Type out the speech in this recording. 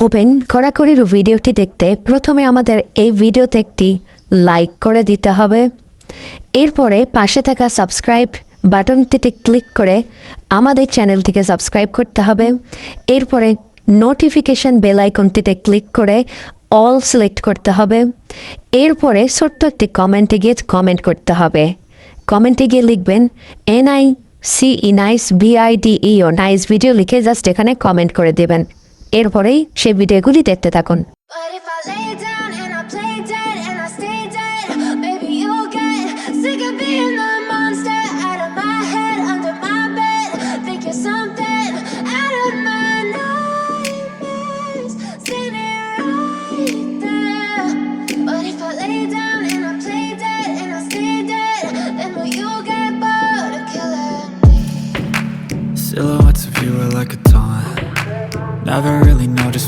Open কড়াকড়ির ভিডিওটি দেখতে প্রথমে আমাদের এই ভিডিওতে একটি লাইক করে দিতে হবে। এরপরে পাশে থাকা সাবস্ক্রাইব বাটনটিতে ক্লিক করে আমাদের চ্যানেলটিকে সাবস্ক্রাইব করতে হবে। এরপরে নোটিফিকেশন বেল আইকনটিতে ক্লিক করে অল সিলেক্ট করতে হবে। এরপরে ছোট্ট একটি কমেন্টে গিয়ে কমেন্ট করতে হবে। কমেন্টে গিয়ে লিখবেন NICE nice BIDEO nice video লিখে জাস্ট এখানে কমেন্ট করে দেবেন। এরপরেই সেই ভিডিওগুলি দেখতে থাকুন। But if I lay down and I play dead and I stay dead, maybe you'll get sick of being the monster out of my head, under my bed. Think you're something out of my nightmares, standing right there. But if I lay down and I play dead and I stay dead, then will you get bored of killing me? Silhouettes of you are like a taunt. Never really know just